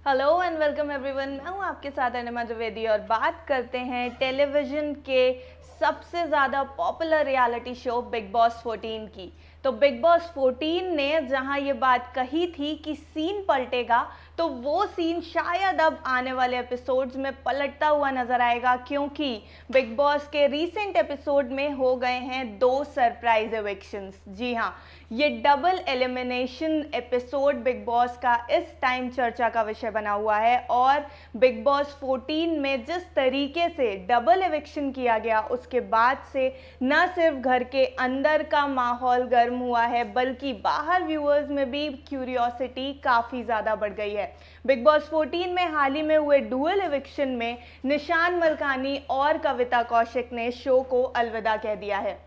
Hello and welcome everyone. मैं हूं आपके साथ अनिमा द्विवेदी और बात करते हैं टेलीविज़न के सबसे ज़्यादा popular reality show big boss 14 की। तो बिग बॉस 14 ने जहां ये बात कही थी कि सीन पलटेगा, तो वो सीन शायद अब आने वाले एपिसोड्स में पलटता हुआ नजर आएगा, क्योंकि बिग बॉस के रीसेंट एपिसोड में हो गए हैं 2 सरप्राइज एविक्शंस। जी हाँ, ये double elimination episode big boss का इस टाइम चर्चा का विषय बना हुआ है। और बिग बॉस 14 में जिस तरीके से डबल एविक्शन किया गया, उसके बाद से न सिर्फ घर के अंदर का माहौल गर्म हुआ है, बल्कि बाहर व्यूअर्स में भी क्यूरियोसिटी काफ़ी ज़्यादा बढ़ गई है। बिग बॉस 14 में हाल ही में हुए डुअल एविक्शन में निशान मलकानी और कविता कौशिक ने शो को अलविदा कह दिया है।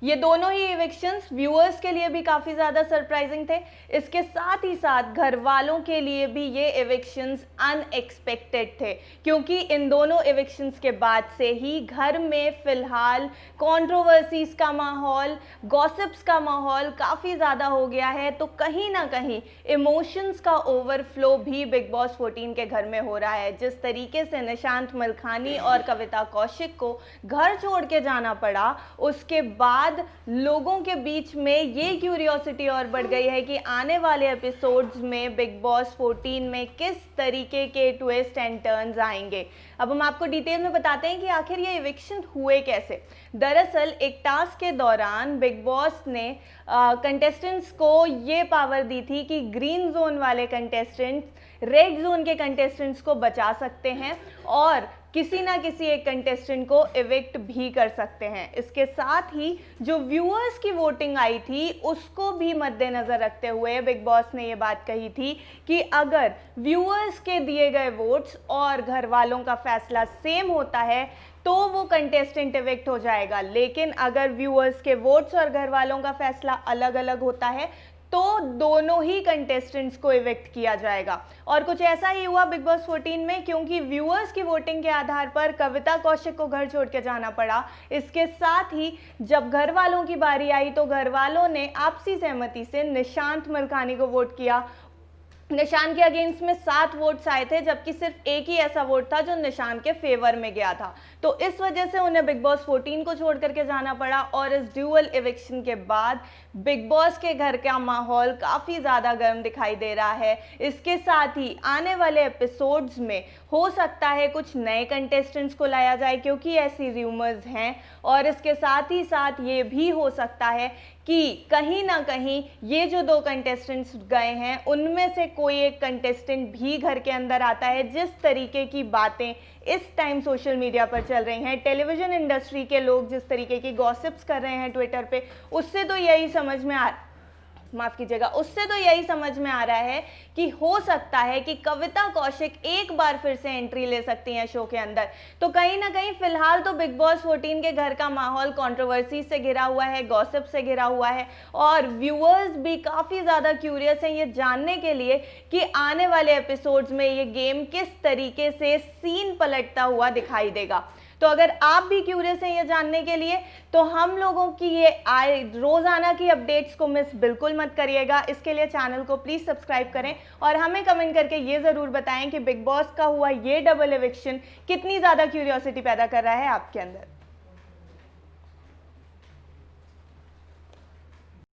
ये दोनों ही इविक्शंस व्यूअर्स के लिए भी काफ़ी ज़्यादा सरप्राइजिंग थे। इसके साथ ही साथ घर वालों के लिए भी ये इविक्शंस अनएक्सपेक्टेड थे, क्योंकि इन दोनों इविक्शंस के बाद से ही घर में फ़िलहाल कंट्रोवर्सीज का माहौल, गॉसिप्स का माहौल काफ़ी ज़्यादा हो गया है। तो कहीं ना कहीं इमोशंस का ओवरफ्लो भी बिग बॉस 14 के घर में हो रहा है। जिस तरीके से निशांत मलखानी और कविता कौशिक को घर छोड़ के जाना पड़ा, उसके बाद लोगों के बीच में ये क्यूरियोसिटी और बढ़ गई है कि आने वाले एपिसोड्स में बिग बॉस 14 में किस तरीके के ट्विस्ट एंड टर्न्स आएंगे। अब हम आपको डिटेल में बताते हैं कि आखिर ये इविक्शन हुए कैसे। दरअसल एक टास्क के दौरान बिग बॉस ने कंटेस्टेंट्स को ये पावर दी थी कि ग्रीन जोन वाले कंटेस्टेंट्स रेड जोन के कंटेस्टेंट्स को बचा सकते हैं और किसी ना किसी एक कंटेस्टेंट को इविक्ट भी कर सकते हैं। इसके साथ ही जो व्यूअर्स की वोटिंग आई थी, उसको भी मद्देनज़र रखते हुए बिग बॉस ने ये बात कही थी कि अगर व्यूअर्स के दिए गए वोट्स और घर वालों का फैसला सेम होता है तो वो कंटेस्टेंट इविक्ट हो जाएगा, लेकिन अगर व्यूअर्स के वोट्स और घर वालों का फैसला अलग अलग होता है तो दोनों ही कंटेस्टेंट्स को इविक्ट किया जाएगा। और कुछ ऐसा ही हुआ बिग बॉस 14 में, क्योंकि व्यूअर्स की वोटिंग के आधार पर कविता कौशिक को घर छोड़ के जाना पड़ा। इसके साथ ही जब घर वालों की बारी आई तो घर वालों ने आपसी सहमति से निशांत मलकानी को वोट किया। निशान के अगेंस्ट में 7 वोट्स आए थे, जबकि सिर्फ एक ही ऐसा वोट था जो निशान के फेवर में गया था। तो इस वजह से उन्हें बिग बॉस 14 को छोड़ करके जाना पड़ा। और इस ड्यूअल इविक्शन के बाद बिग बॉस के घर का माहौल काफ़ी ज़्यादा गर्म दिखाई दे रहा है। इसके साथ ही आने वाले एपिसोड्स में हो सकता है कुछ नए कंटेस्टेंट्स को लाया जाए, क्योंकि ऐसी र्यूमर्स हैं। और इसके साथ ही साथ ये भी हो सकता है कि कहीं ना कहीं ये जो 2 कंटेस्टेंट्स गए हैं, उनमें से कोई एक कंटेस्टेंट भी घर के अंदर आता है। जिस तरीके की बातें इस टाइम सोशल मीडिया पर चल रही हैं, टेलीविज़न इंडस्ट्री के लोग जिस तरीके की गॉसिप्स कर रहे हैं ट्विटर पे, उससे तो यही समझ में उससे तो यही समझ में आ रहा है कि हो सकता है कि कविता कौशिक एक बार फिर से एंट्री ले सकती हैं शो के अंदर। तो कहीं ना कहीं फिलहाल तो बिग बॉस 14 के घर का माहौल कंट्रोवर्सी से घिरा हुआ है, गॉसिप से घिरा हुआ है, और व्यूअर्स भी काफ़ी ज़्यादा क्यूरियस हैं ये जानने के लिए कि आने वाले एपिसोड्स में ये गेम किस तरीके से सीन पलटता हुआ दिखाई देगा। तो अगर आप भी क्यूरियस हैं ये जानने के लिए, तो हम लोगों की ये रोज़ाना की अपडेट्स को मिस बिल्कुल मत करिएगा। इसके लिए चैनल को प्लीज़ सब्सक्राइब करें और हमें कमेंट करके ये ज़रूर बताएं कि बिग बॉस का हुआ ये डबल एविक्शन कितनी ज़्यादा क्यूरियोसिटी पैदा कर रहा है आपके अंदर।